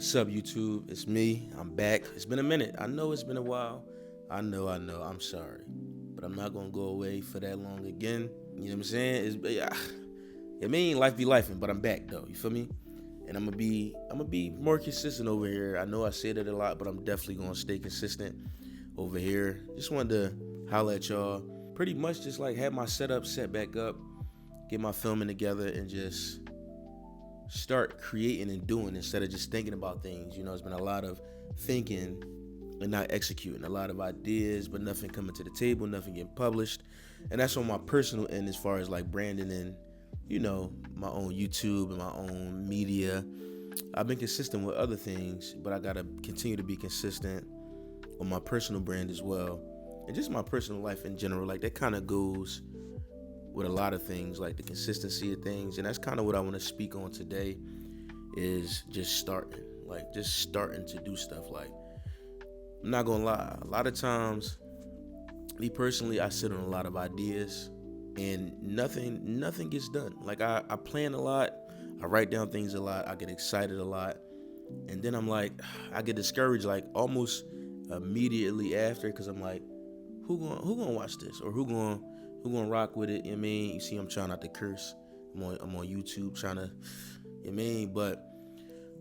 What's up, YouTube? It's me. I'm back. It's been a minute. I know it's been a while. I know. I'm sorry. But I'm not going to go away for that long again. You know what I'm saying? Life be lifing, but I'm back though. You feel me? And I'm gonna be more consistent over here. I know I said it a lot, but I'm definitely gonna stay consistent over here. Just wanted to holler at y'all. Pretty much just like have my setup set back up, get my filming together, and just start creating and doing instead of just thinking about things. You know, it's been a lot of thinking and not executing. A lot of ideas, but nothing coming to the table, nothing getting published. And that's on my personal end as far as like branding and, you know, my own YouTube and my own media. I've been consistent with other things, but I gotta continue to be consistent on my personal brand as well. And just my personal life in general. Like that kind of goes with a lot of things, like the consistency of things. And that's kind of what I want to speak on today is just starting to do stuff. Like, I'm not gonna lie, a lot of times, me personally, I sit on a lot of ideas and nothing gets done. Like I plan a lot, I write down things a lot, I get excited a lot, and then I'm like, I get discouraged like almost immediately after, because I'm like, who gonna watch this, or who gonna rock with it? You know what I mean? You see, I'm trying not to curse. I'm on YouTube trying to, you know what I mean? But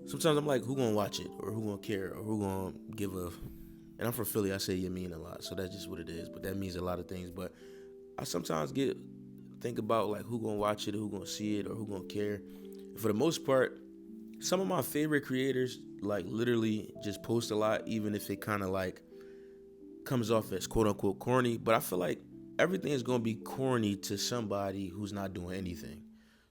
sometimes I'm like, who gonna watch it, or who gonna care, or who gonna give a. And I'm from Philly, I say you mean a lot, so that's just what it is. But that means a lot of things. But I sometimes think about like who gonna watch it, or who gonna see it, or who gonna care. And for the most part, some of my favorite creators like literally just post a lot, even if it kind of like comes off as quote unquote corny. But I feel like everything is gonna be corny to somebody who's not doing anything.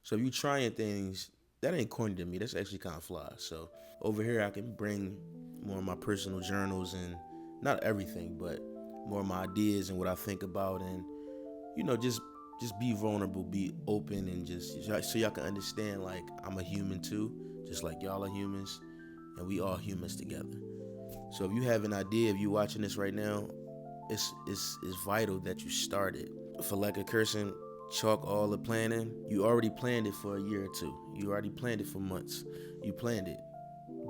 So if you trying things, that ain't corny to me. That's actually kind of fly. So over here, I can bring more of my personal journals and not everything, but more of my ideas and what I think about, and you know, just be vulnerable, be open, and just so y'all can understand like I'm a human too, just like y'all are humans, and we all humans together. So if you have an idea, if you watching this right now, it's vital that you start it. For lack of cursing, chalk all the planning. You already planned it for a year or two. You already planned it for months. You planned it.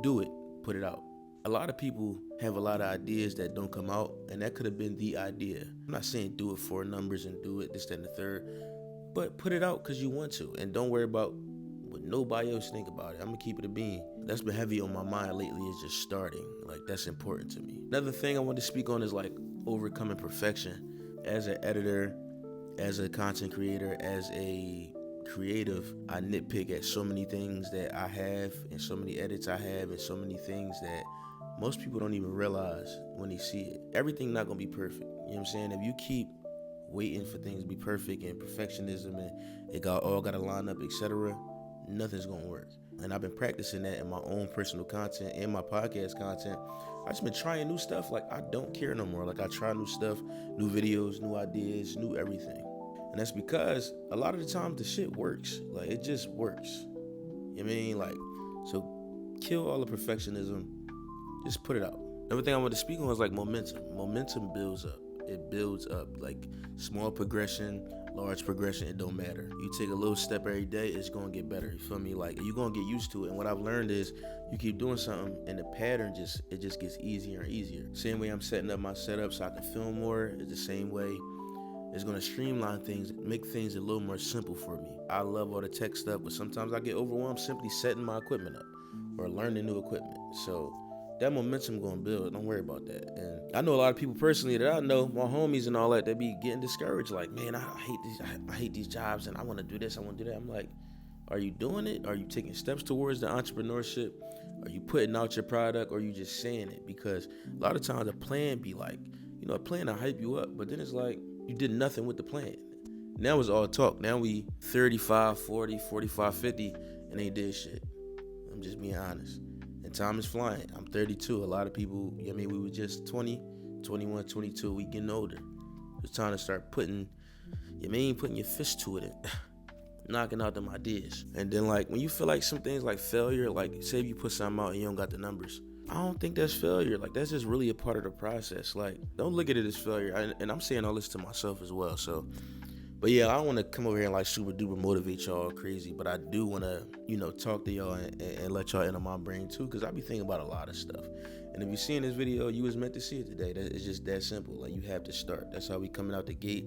Do it. Put it out. A lot of people have a lot of ideas that don't come out, and that could have been the idea. I'm not saying do it for numbers and do it this, that, and the third, but put it out because you want to, and don't worry about what nobody else think about it. I'm gonna keep it a bean. That's been heavy on my mind lately, is just starting. Like, that's important to me. Another thing I want to speak on is like overcoming perfection. As an editor, as a content creator, as a creative, I nitpick at so many things that I have, and so many edits I have, and so many things that most people don't even realize when they see it. Everything not gonna be perfect. You know what I'm saying? If you keep waiting for things to be perfect and perfectionism and it all gotta line up, etc., nothing's gonna work. And I've been practicing that in my own personal content and my podcast content. I just been trying new stuff. Like, I don't care no more. Like, I try new stuff, new videos, new ideas, new everything. And that's because a lot of the time the shit works. Like, it just works. You know what I mean? Like, so kill all the perfectionism. Just put it out. Another thing I want to speak on is like momentum. Momentum builds up. It builds up. Like, small progression, large progression, it don't matter. You take a little step every day, it's gonna get better. You feel me? Like, you're gonna get used to it. And what I've learned is you keep doing something and the pattern just gets easier and easier. Same way I'm setting up my setup so I can film more is the same way it's gonna streamline things, make things a little more simple for me. I love all the tech stuff, but sometimes I get overwhelmed simply setting my equipment up or learning new equipment. So that momentum gonna build. Don't worry about that. And I know a lot of people personally that I know, my homies and all that, they be getting discouraged. Like, man, I hate these jobs, and I want to do this, I want to do that. I'm like, are you doing it? Are you taking steps towards the entrepreneurship? Are you putting out your product, or are you just saying it? Because a lot of times a plan be like, you know, a plan to hype you up, but then it's like you did nothing with the plan. Now it's all talk. Now we 35, 40, 45, 50, and they did shit. I'm just being honest. And time is flying. I'm 32. A lot of people, I mean, we were just 20, 21, 22. We getting older. It's time to start putting your fist to it and knocking out them ideas. And then, like, when you feel like some things like failure, like, say if you put something out and you don't got the numbers, I don't think that's failure. Like, that's just really a part of the process. Like, don't look at it as failure. And I'm saying all this to myself as well. So But yeah, I don't want to come over here and like super duper motivate y'all crazy, but I do want to, talk to y'all and let y'all enter my brain too, because I be thinking about a lot of stuff. And if you seen this video, you was meant to see it today. It's just that simple. Like, you have to start. That's how we coming out the gate.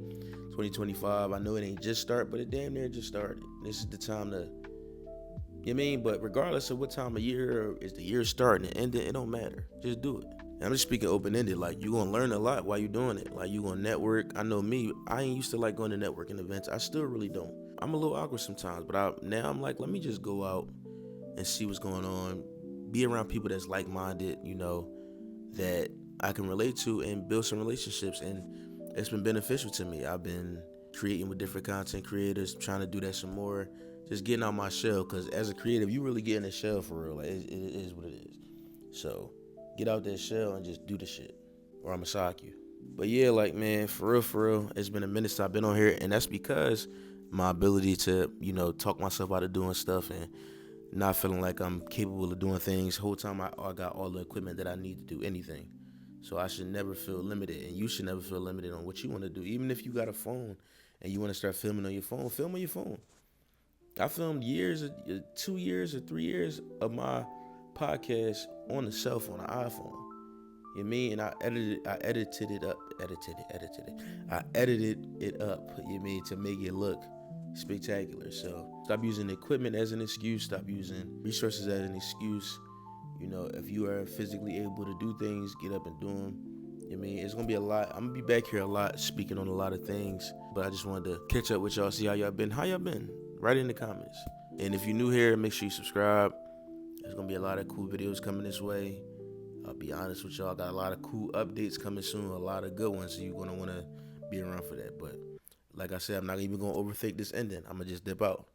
2025. I know it ain't just start, but it damn near just started. This is the time to, but regardless of what time of year is the year starting and ending, it don't matter. Just do it. And I'm just speaking open-ended. Like, you gonna learn a lot while you doing it. Like, you gonna network. I know me, I ain't used to like going to networking events. I still really don't. I'm a little awkward sometimes, but now I'm like, let me just go out and see what's going on. Be around people that's like-minded, that I can relate to, and build some relationships. And it's been beneficial to me. I've been creating with different content creators, trying to do that some more. Just getting out my shell, because as a creative, you really get in the shell for real. Like, it is what it is. So get out that shell and just do the shit, or I'ma sock you. But yeah, like, man, for real, it's been a minute since I've been on here, and that's because my ability to, talk myself out of doing stuff and not feeling like I'm capable of doing things. Whole time I got all the equipment that I need to do anything. So I should never feel limited, and you should never feel limited on what you want to do. Even if you got a phone and you want to start filming on your phone, film on your phone. I filmed 2 years or 3 years of my podcast on the cell phone, an iPhone. You know what I mean? And I edited it up. I edited it up, you know what I mean, to make it look spectacular. So stop using equipment as an excuse. Stop using resources as an excuse. If you are physically able to do things, get up and do them. You know what I mean? It's going to be a lot. I'm going to be back here a lot, speaking on a lot of things. But I just wanted to catch up with y'all, see how y'all been. How y'all been? Write in the comments. And if you're new here, make sure you subscribe. There's going to be a lot of cool videos coming this way. I'll be honest with y'all, I got a lot of cool updates coming soon, a lot of good ones, so you're going to want to be around for that. But like I said, I'm not even going to overthink this ending. I'm going to just dip out.